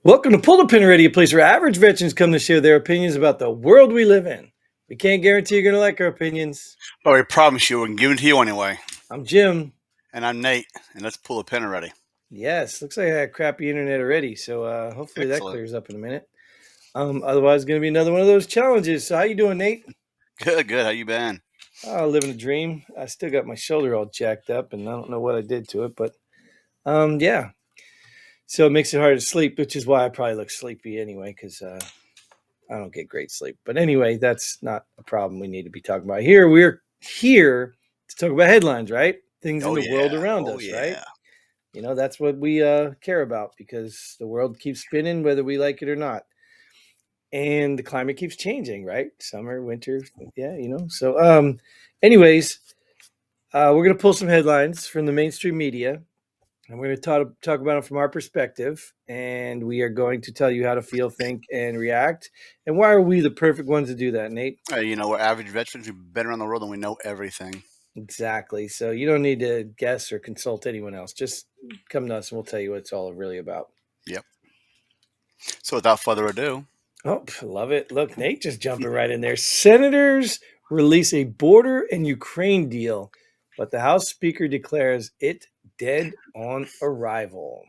Welcome to Pull the Pin Already, a place where average veterans come to share their opinions about the world we live in. We can't guarantee you're going to like our opinions. But we promise you we can give it to you anyway. I'm Jim. And I'm Nate, and let's pull a pin already. Yes, looks like I had crappy internet already, so hopefully that Excellent. clears up in a minute. Otherwise, it's going to be another one of those challenges. So how you doing, Nate? Good, good. How you been? Oh, living a dream. I still got my shoulder all jacked up, and I don't know what I did to it, but yeah. So it makes it hard to sleep, which is why I probably look sleepy anyway, because I don't get great sleep. But anyway, that's not a problem we need to be talking about here. We're here to talk about headlines, right? Things in Oh the world yeah. around Oh us, right? yeah. That's what we care about because the world keeps spinning whether we like it or not. And the climate keeps changing, right? Summer, winter, yeah, So anyways, we're going to pull some headlines from the mainstream media and we're going to talk about it from our perspective. And we are going to tell you how to feel, think, and react. And why are we the perfect ones to do that, Nate? We're average veterans. We've been around the world and we know everything. Exactly. So you don't need to guess or consult anyone else. Just come to us and we'll tell you what it's all really about. Yep. So without further ado, Oh, love it. Look, Nate just jumping right in there. Senators release a border and Ukraine deal, but the House Speaker declares it dead on arrival.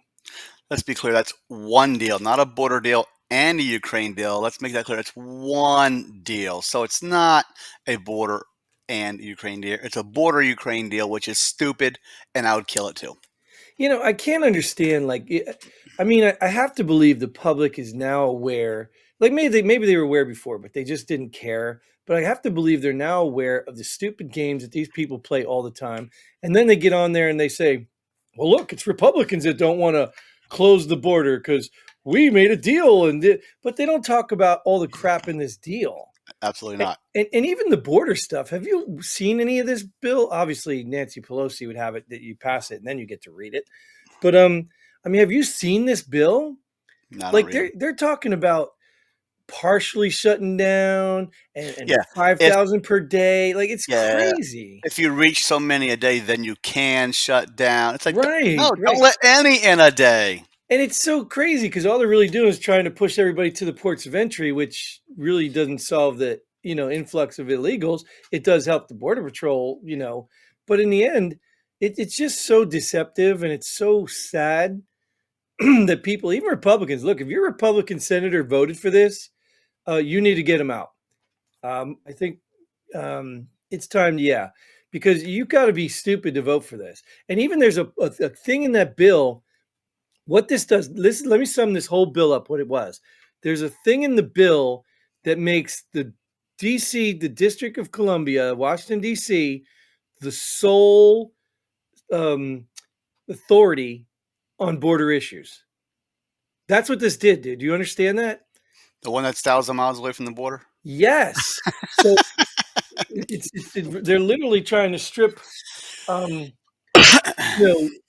let's be clear. That's one deal, not a border deal and a Ukraine deal. Let's make that clear. It's one deal. So it's not a border and Ukraine deal. It's a border Ukraine deal, which is stupid, and I would kill it too. I can't understand. I have to believe the public is now aware. Like maybe they were aware before, but they just didn't care. But I have to believe they're now aware of the stupid games that these people play all the time. And then they get on there and they say, "Well, look, it's Republicans that don't want to close the border because we made a deal." But they don't talk about all the crap in this deal. Absolutely And, not. and even the border stuff. Have you seen any of this bill? Obviously, Nancy Pelosi would have it that you pass it and then you get to read it. But have you seen this bill? Not a Like read. they're talking about partially shutting down and Yeah. five If thousand per day. Like it's yeah, crazy. if you reach so many a day, then you can shut down. It's like, Right, no, don't right. let any in a day. And it's so crazy because all they're really doing is trying to push everybody to the ports of entry, which really doesn't solve the influx of illegals. It does help the border patrol, but in the end, it's just so deceptive and it's so sad that people, even Republicans, look. If your Republican senator voted for this, you need to get him out. I think it's time, yeah, because you got to be stupid to vote for this. And even there's a thing in that bill. What this does, listen, let me sum this whole bill up what it was. There's a thing in the bill that makes the DC, the District of Columbia, Washington, DC, the sole authority on border issues. That's what this did, dude. Do you understand that? The one that's 1,000 miles away from the border. Yes. So they're literally trying to strip um,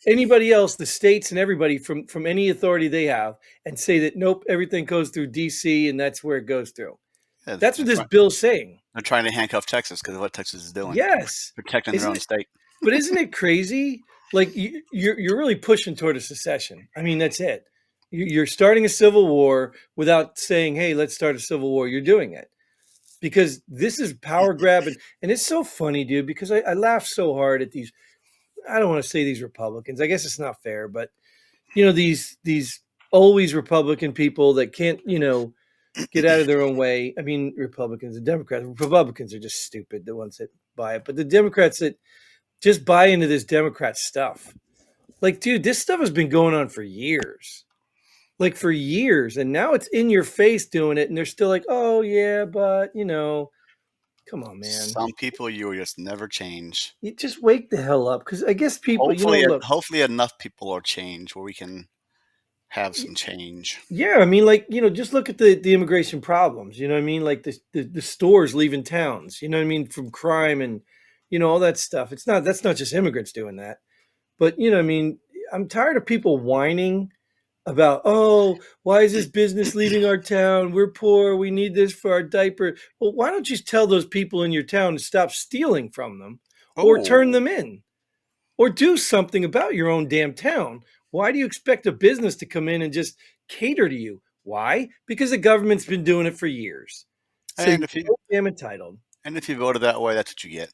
anybody else, the states and everybody from any authority they have, and say that nope, everything goes through DC and that's where it goes through. Yeah, That's what this bill's saying. they're trying to handcuff Texas because of what Texas is doing, Yes, protecting their isn't own it? state. But isn't it crazy? Like you're really pushing toward a secession. I mean, that's it. You're starting a civil war without saying, "Hey, let's start a civil war." You're doing it because this is power grab, and it's so funny, dude. Because I laugh so hard at these. I don't want to say these Republicans. I guess it's not fair, but these always Republican people that can't get out of their own way. I mean, Republicans and Democrats. Republicans are just stupid, the ones that buy it, but the Democrats that just buy into this Democrat stuff. Like, dude, this stuff has been going on for years. Like for years, and now it's in your face doing it, and they're still like, "Oh yeah, but come on, man, Some people you will just never change. you just wake the hell up." Because I guess people, look, Hopefully enough people will change where we can have some change. yeah, I mean, like just look at the immigration problems. You know what I mean? Like the stores leaving towns. You know what I mean? From crime and all that stuff. That's not just immigrants doing that, but I mean, I'm tired of people whining about, oh, why is this business leaving our town? We're poor. We need this for our diaper. Well, why don't you just tell those people in your town to stop stealing from them or turn Oh, them in or do something about your own damn town? Why do you expect a business to come in and just cater to you? Why? Because the government's been doing it for years. So And you're if you so damn entitled. and if you voted that way, that's what you get.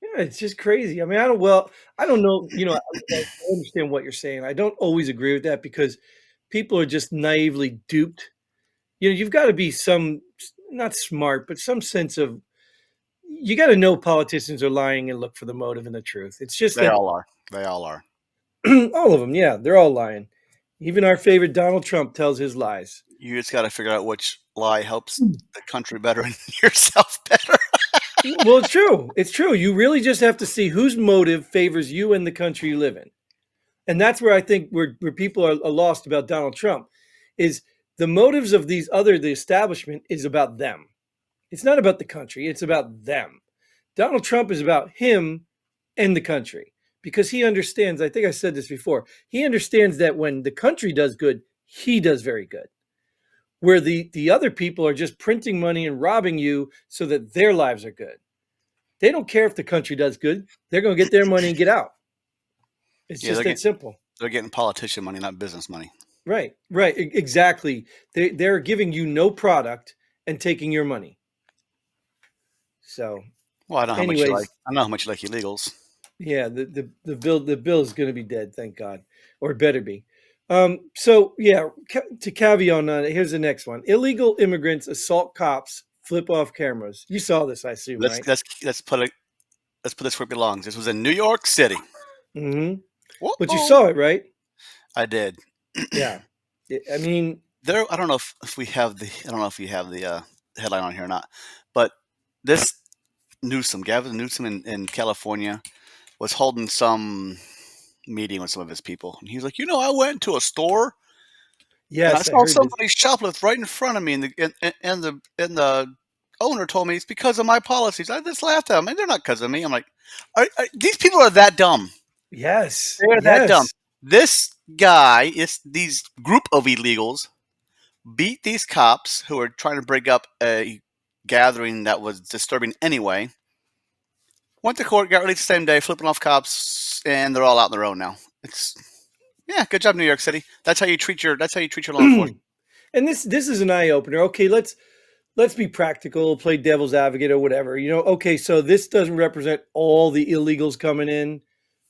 Yeah, it's just crazy. I mean, I don't know. I understand what you're saying. I don't always agree with that because people are just naively duped. You've got to be some, not smart, but some sense of, you got to know politicians are lying and look for the motive and the truth. It's just They that all are. They all are. all of them, yeah, they're all lying. Even our favorite Donald Trump tells his lies. You just got to figure out which lie helps the country better and yourself better. Well, it's true. It's true. You really just have to see whose motive favors you and the country you live in. And that's where I think where people are lost about Donald Trump is the motives of the establishment is about them. It's not about the country, it's about them. Donald Trump is about him and the country because he understands, I think I said this before, he understands that when the country does good, he does very good. Where the other people are just printing money and robbing you so that their lives are good. They don't care if the country does good. They're going to get their money and get out. It's Yeah, just that simple. they're getting politician money, not business money. Right, right, exactly. They're giving you no product and taking your money. So, Well, I know how much you like. anyways, I know how much you like illegals. yeah, the bill is going to be dead, thank God, or it better be. So yeah, to caveat on it, here's the next one: illegal immigrants assault cops, flip off cameras. You saw this, I assume, Let's right? let's let's put it. Let's put this where it belongs. This was in New York City. Hmm. But you Whoa! saw it, right? I did. Yeah. I mean, There, I don't know if we have the. I don't know if you have the headline on here or not, but this Gavin Newsom in California, was holding some meeting with some of his people, and he's like, I went to a store and I yes, I saw heard this. somebody shoplift right in front of me, and the owner told me it's because of my policies. I just laughed at them, and they're not because of me. I'm like, these people are that dumb. Yes, They're that dumb. yes. These group of illegals beat these cops who were trying to break up a gathering that was disturbing anyway. Went to court, got released the same day, flipping off cops, and they're all out on their own now. It's Yeah, good job, New York City. That's how you treat your law enforcement. And this is an eye opener. Okay, let's be practical, play devil's advocate or whatever. Okay, so this doesn't represent all the illegals coming in,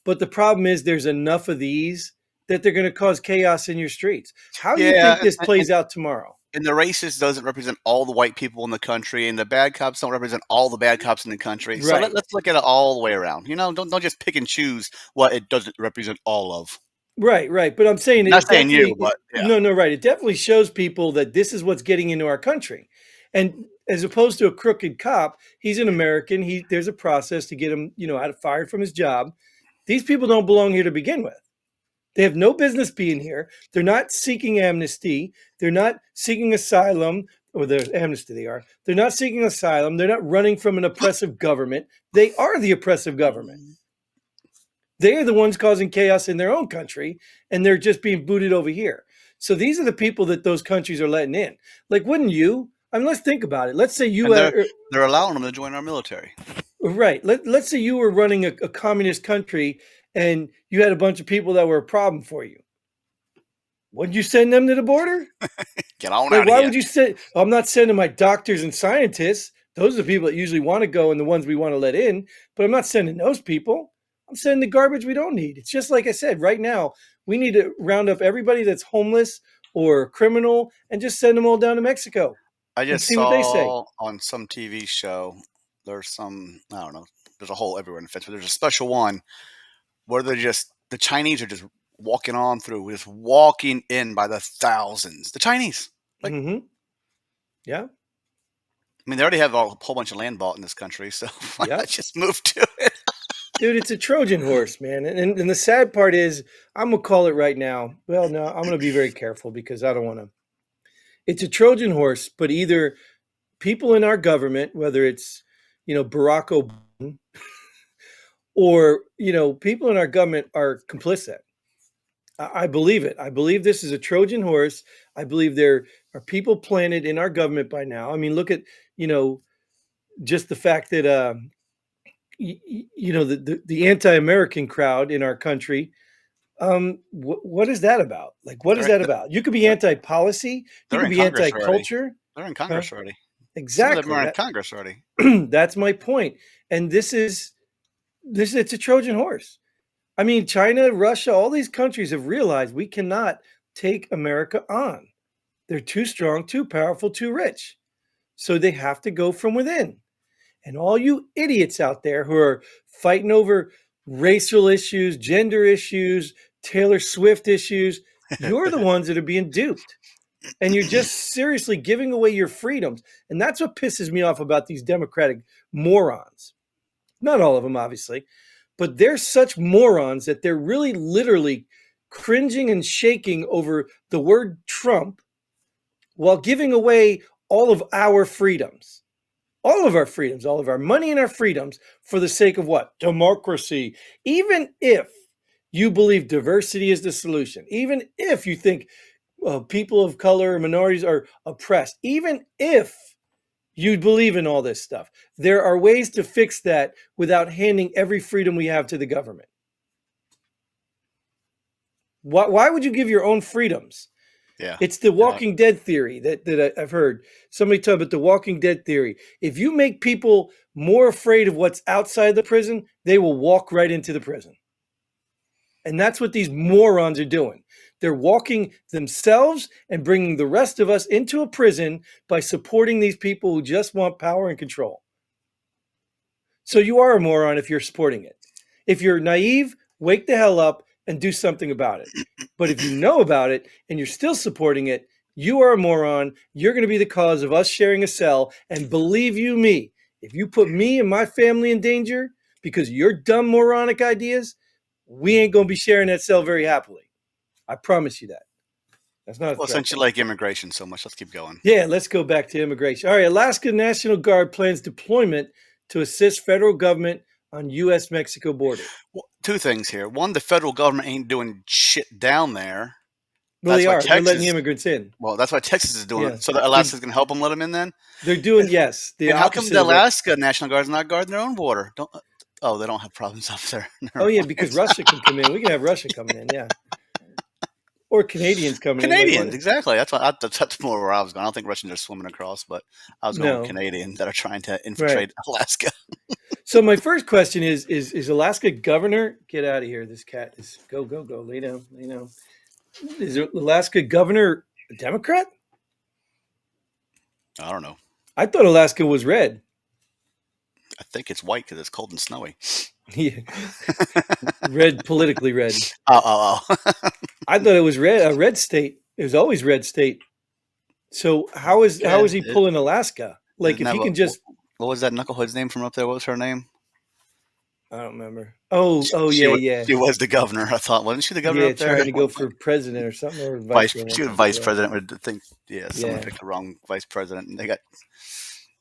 but the problem is there's enough of these that they're going to cause chaos in your streets. How do you Yeah, think this plays out tomorrow? and the racist doesn't represent all the white people in the country, and the bad cops don't represent all the bad cops in the country. So Right. let's look at it all the way around. Don't just pick and choose what it doesn't represent all of. Right, right. But I'm saying I'm not it saying you, definitely, but yeah. no, no, right. It definitely shows people that this is what's getting into our country. And as opposed to a crooked cop, he's an American. There's a process to get him, out fired from his job. These people don't belong here to begin with. They have no business being here. They're not seeking amnesty. They're not seeking asylum, or there's amnesty they are. They're not seeking asylum. They're not running from an oppressive government. They are the oppressive government. They're the ones causing chaos in their own country, and they're just being booted over here. So these are the people that those countries are letting in. Like, wouldn't you? I mean, let's think about it. Let's say you And are they're allowing them to join our military. right. Let's say you were running a communist country, and you had a bunch of people that were a problem for you. Wouldn't you send them to the border? Get on Like, out of why here. would you say, I'm not sending my doctors and scientists? Those are the people that usually want to go and the ones we want to let in, but I'm not sending those people. I'm sending the garbage we don't need. It's just like I said, right now, we need to round up everybody that's homeless or criminal and just send them all down to Mexico I and just see what they say. saw on some TV show, I don't know, there's a hole everywhere in the fence, but there's a special one where the Chinese are just walking on through, just walking in by the thousands. The Chinese. Like, Hmm. Yeah. I mean, they already have a whole bunch of land bought in this country, so why not Yep. just move to it? Dude, it's a Trojan horse, man. And the sad part is, I'm going to call it right now. Well, no, I'm going to be very careful because I don't want to. It's a Trojan horse, but either people in our government, whether it's, Barack Obama or, people in our government are complicit. I believe it. I believe this is a Trojan horse. I believe there are people planted in our government by now. I mean, look at, you know, just the fact that, the anti-American crowd in our country, What is that about? Like, what is They're that about? You could be they're, anti-policy. You they're could in be Congress already. anti-culture. They're in Huh? Congress already. Some of them Exactly. are in That Congress already. that's my point. And this it's a Trojan horse. I mean, China, Russia, all these countries have realized we cannot take America on. They're too strong, too powerful, too rich. So they have to go from within. And all you idiots out there who are fighting over racial issues, gender issues, Taylor Swift issues, you're the ones that are being duped. And you're just seriously giving away your freedoms. And that's what pisses me off about these Democratic morons. Not all of them, obviously, but they're such morons that they're really literally cringing and shaking over the word Trump while giving away all of our freedoms, all of our freedoms, all of our money and our freedoms for the sake of what? Democracy. Even if you believe diversity is the solution, even if you think people of color or minorities are oppressed, even if you believe in all this stuff, there are ways to fix that without handing every freedom we have to the government. Why would you give your own freedoms? Yeah. It's the Walking Dead theory that I've heard. Somebody talk about the Walking Dead theory. If you make people more afraid of what's outside the prison, they will walk right into the prison. And that's what these morons are doing. They're walking themselves and bringing the rest of us into a prison by supporting these people who just want power and control. So you are a moron if you're supporting it. If you're naive, wake the hell up and do something about it. But if you know about it and you're still supporting it, you are a moron. You're going to be the cause of us sharing a cell. And believe you me, if you put me and my family in danger because of your dumb moronic ideas, we ain't going to be sharing that cell very happily. I promise you that. That's not a Well, threat, since you though. like immigration so much, let's keep going. Yeah, let's go back to immigration. All right, Alaska National Guard plans deployment to assist federal government on U.S.-Mexico border. Well, two things here. One, the federal government ain't doing shit down there. Well, That's they why are. They're letting Texas. immigrants in. Well, that's why Texas is doing Yeah, it. So that they're Alaska's going to help them let them in then. they're doing yes, the And how come opposite the of what. Alaska National Guard's not guarding their own border? Don't. Oh, they don't have problems up there. Oh Never yeah, mind. because Russia can come in. We can have Russia coming in. Yeah, or Canadians coming in. Like Canadians, what? exactly. That's more where I was going. I don't think Russians are swimming across, but I was going with No, Canadians that are trying to right. infiltrate Alaska. So my first question is Alaska governor? Get out of here! This cat is go lay down lay down. Is Alaska governor a Democrat? I don't know. I thought Alaska was red. I think it's white because it's cold and snowy. Yeah, red, politically red. Oh. I thought it was red, a red state. It was always red state. So how Yeah, is he pulling Alaska? Like isn't if that he can just what was that knucklehead's name from up there? What was her name? I don't remember. Oh She yeah, was yeah. she was the governor. I thought wasn't she the governor Yeah, up there trying at to one go point? for president or something or vice Vice president. I she was forget what vice it was. president. I think someone Yeah. picked the wrong vice president, and they got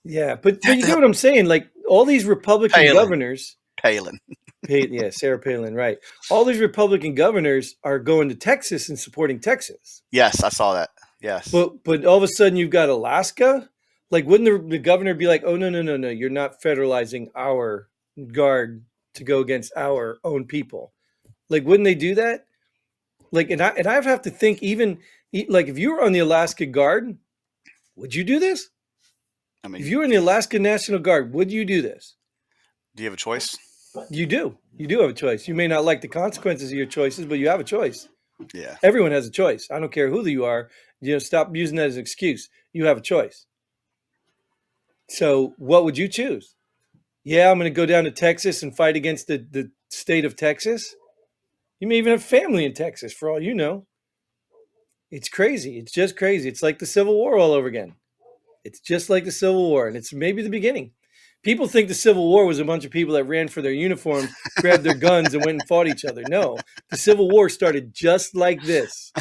Yeah, but you get what I'm saying? Like all these Republican Palin. governors, Palin. Yeah, Sarah Palin, right. All these Republican governors are going to Texas and supporting Texas. Yes, I saw that. Yes. But all of a sudden you've got Alaska? Like wouldn't the governor be like, "Oh no, you're not federalizing our guard to go against our own people." Like wouldn't they do that? Like and I have to think even like if you were on the Alaska Guard, would you do this? I If mean, you were in the Alaska National Guard, would you do this? do you have a choice? You do. You do have a choice. You may not like the consequences of your choices, but you have a choice. Yeah. Everyone has a choice. I don't care who you are. Stop using that as an excuse. You have a choice. So, what would you choose? Yeah, I'm going to go down to Texas and fight against the state of Texas. You may even have family in Texas, for all you know. It's crazy. It's just crazy. It's like the Civil War all over again. It's just like the Civil War, and it's maybe the beginning. People think the Civil War was a bunch of people that ran for their uniforms, grabbed their guns, and went and fought each other. No, the Civil War started just like this.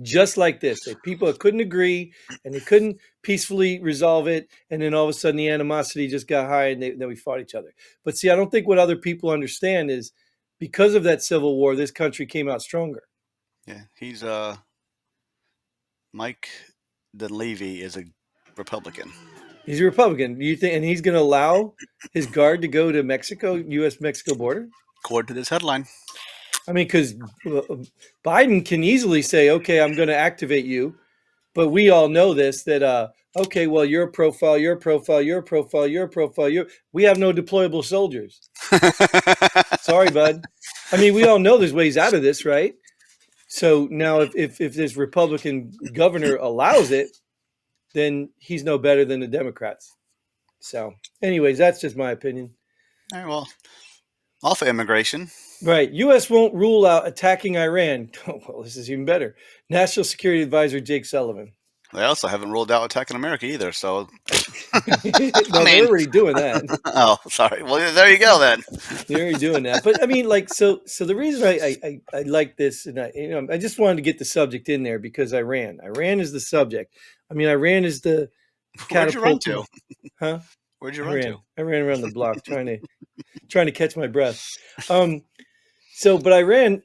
Just like this. That people couldn't agree and they couldn't peacefully resolve it. And then all of a sudden the animosity just got high and then we fought each other. But see, I don't think what other people understand is because of that Civil War, this country came out stronger. Yeah. He's Mike Dunleavy is a Republican. He's a Republican. Do you think, and he's going to allow his guard to go to Mexico, U.S. Mexico border? According to this headline. I mean, because Biden can easily say, okay, I'm going to activate you. But we all know this that, okay, well, your profile, your profile, your profile, your profile, we have no deployable soldiers. Sorry, bud. I mean, we all know there's ways out of this, right? So now, if this Republican governor allows it, then he's no better than the Democrats. So, anyways, that's just my opinion. All right, well, off of immigration. Right. U.S. won't rule out attacking Iran. Oh, well, this is even better. National Security Advisor Jake Sullivan. They also haven't ruled out attacking America either. So, I No, they're mean, already doing that. oh, sorry. Well, there you go then. They're already doing that. But I mean, like, so the reason I like this, and I just wanted to get the subject in there because Iran is the subject. I mean, Iran is the Where'd you run catapult to? to, huh? Where'd you run to? I ran around the block trying to catch my breath. Um, but Iran,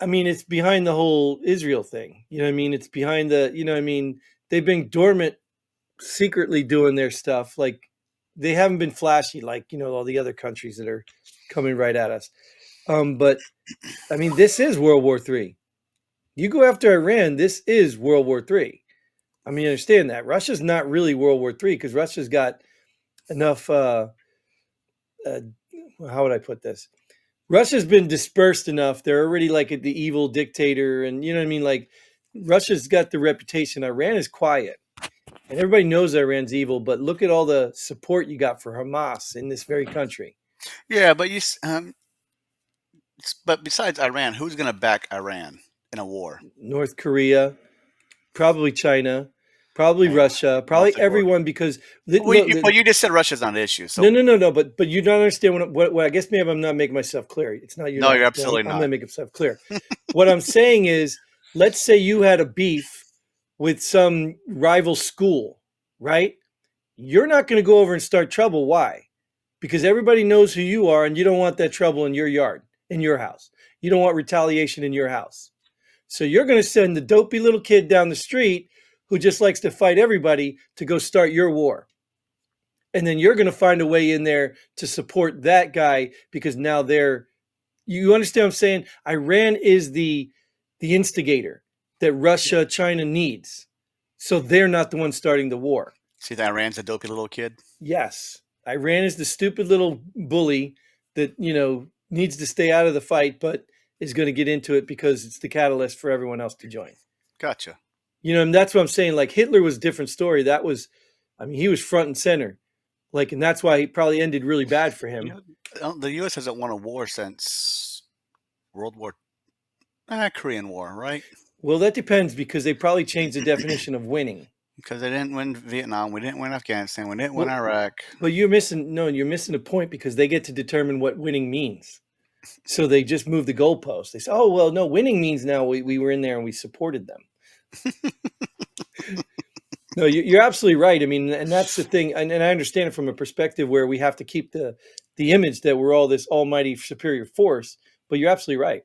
I mean, it's behind the whole Israel thing. You know what I mean? It's behind I mean, they've been dormant, secretly doing their stuff. Like they haven't been flashy, like all the other countries that are coming right at us. But I mean, this is World War III. You go after Iran, this is World War III. I mean, you understand that Russia's not really World War III because Russia's got enough. Uh, how would I put this? Russia's been dispersed enough. They're already like the evil dictator, and you know what I mean. Like Russia's got the reputation. Iran is quiet, and everybody knows Iran's evil. But look at all the support you got for Hamas in this very country. Yeah, but but besides Iran, who's going to back Iran in a war? North Korea, probably China, probably Yeah, Russia, I don't probably think we're. everyone because But you just said Russia's not an issue, no, so no, no, no. But you don't understand what I guess maybe I'm not making myself clear. It's not you're no, not. you're I'm absolutely going to not. make myself clear. What I'm saying is, let's say you had a beef with some rival school, right? You're not going to go over and start trouble. Why? Because everybody knows who you are, and you don't want that trouble in your yard, in your house. You don't want retaliation in your house. So you're going to send the dopey little kid down the street who just likes to fight everybody to go start your war. And then you're going to find a way in there to support that guy because now you understand what I'm saying? Iran is the instigator that Russia, China needs. So they're not the one starting the war. See that Iran's a dopey little kid? Yes, Iran is the stupid little bully that, needs to stay out of the fight, but is going to get into it because it's the catalyst for everyone else to join. Gotcha. And that's what I'm saying. Like Hitler was a different story. I mean, he was front and center. Like, and that's why he probably ended really bad for him. The U.S. hasn't won a war since World War, Korean War, right? Well, that depends because they probably changed the definition of winning. Because they didn't win Vietnam, we didn't win Afghanistan, we didn't win Well, Iraq. but you're missing a point because they get to determine what winning means. So they just move the goalpost. They say, oh, well, no, winning means now we were in there and we supported them. No, you're absolutely right. I mean, and that's the thing. And I understand it from a perspective where we have to keep the image that we're all this almighty superior force. But you're absolutely right.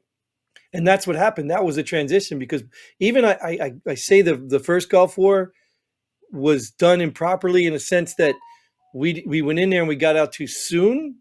And that's what happened. That was a transition because even I say the first Gulf War was done improperly in a sense that we went in there and we got out too soon.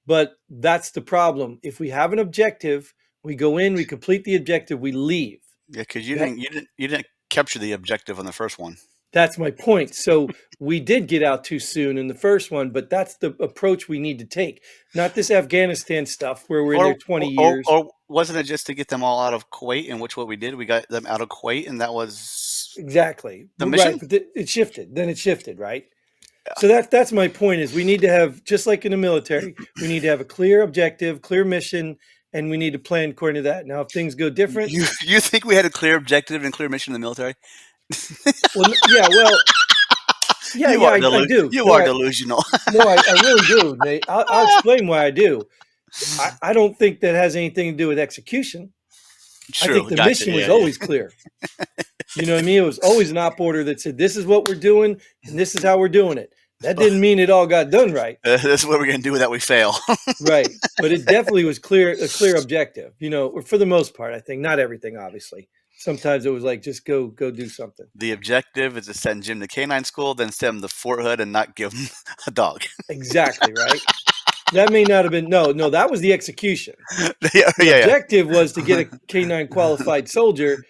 But that's the problem. If we have an objective, we go in, we complete the objective, we leave. Yeah, because you didn't capture the objective on the first one. That's my point. So we did get out too soon in the first one, but that's the approach we need to take. Not this Afghanistan stuff where we're in there 20 years. Or wasn't it just to get them all out of Kuwait? In which what we did, we got them out of Kuwait, and that was Exactly. the mission. Right. But it shifted. Then it shifted, right? So that's my point is we need to have, just like in the military, we need to have a clear objective, clear mission, and we need to plan according to that. Now, if things go different. You think we had a clear objective and clear mission in the military? Well, yeah, I do. You are delusional. No, I really do, Nate. I'll explain why I do. I don't think that has anything to do with execution. True, I think the mission was always clear. You know what I mean? It was always an op order that said, this is what we're doing, and this is how we're doing it. That didn't mean it all got done right. This is what we're going to do without we fail. Right. But it definitely was a clear objective, for the most part, I think. Not everything, obviously. Sometimes it was like, just go do something. The objective is to send Jim to canine school, then send him to Fort Hood and not give him a dog. Exactly, right? That may not have been, no, that was the execution. Yeah, The yeah. objective was to get a K-9 qualified soldier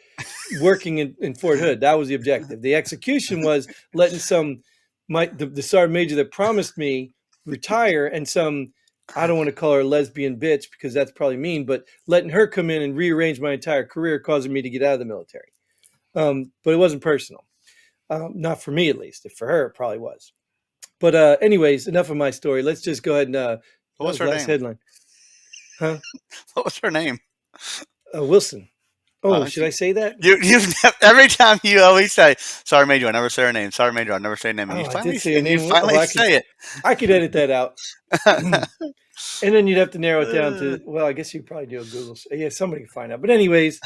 working in Fort Hood. That was the objective. The execution was letting the sergeant major that promised me retire, and some, I don't want to call her a lesbian bitch because that's probably mean, but letting her come in and rearrange my entire career, causing me to get out of the military. But it wasn't personal. Not for me, at least. For her, it probably was. But anyways, enough of my story. Let's just go ahead and that What was was the her last name? headline. Huh? What was her name? Wilson. Oh, should I She, say that? you every time you always say, "Sorry, Major, I never say her name. Sorry, Major, I never say her name," and Oh, I did say her you name. finally Oh, say it. I could edit that out. And then you'd have to narrow it down Uh, to, well, I guess you'd probably do a Google. Yeah, somebody can find out. But anyways,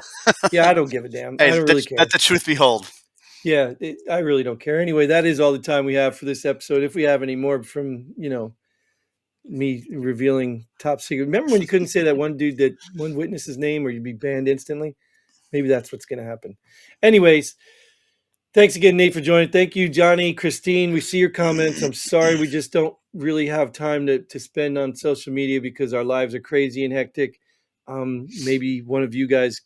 yeah, I don't give a damn. I hey, don't really let care. the truth behold. Yeah, I really don't care. Anyway, that is all the time we have for this episode. If we have any more from, me revealing top secret. Remember when you couldn't say that one witness's name or you'd be banned instantly? Maybe that's what's going to happen. Anyways, thanks again, Nate, for joining. Thank you, Johnny, Christine. We see your comments. I'm sorry we just don't really have time to spend on social media because our lives are crazy and hectic. Maybe one of you guys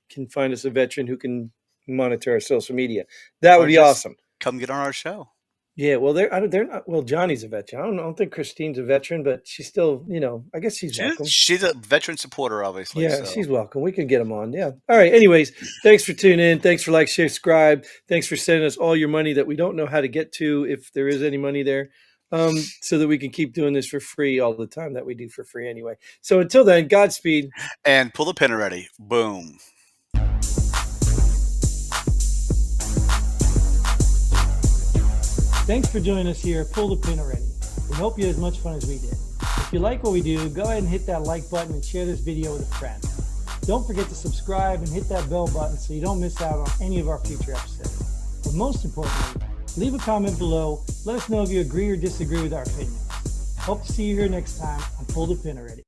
can find us a veteran who can monitor our social media. That would Or be just awesome. come get on our show. Yeah, well, they're not. Well, Johnny's a veteran. I don't think Christine's a veteran, but she's still, I guess she's welcome. She's a veteran supporter, obviously. Yeah, So she's welcome. We can get them on. Yeah. All right. Anyways, thanks for tuning in. Thanks for like, share, subscribe. Thanks for sending us all your money that we don't know how to get to, if there is any money there, so that we can keep doing this for free all the time that we do for free anyway. So until then, Godspeed. and pull the pin already. Boom. Thanks for joining us here at Pull the Pin Already. We hope you had as much fun as we did. If you like what we do, go ahead and hit that like button and share this video with a friend. Don't forget to subscribe and hit that bell button so you don't miss out on any of our future episodes. But most importantly, leave a comment below. Let us know if you agree or disagree with our opinions. Hope to see you here next time on Pull the Pin Already.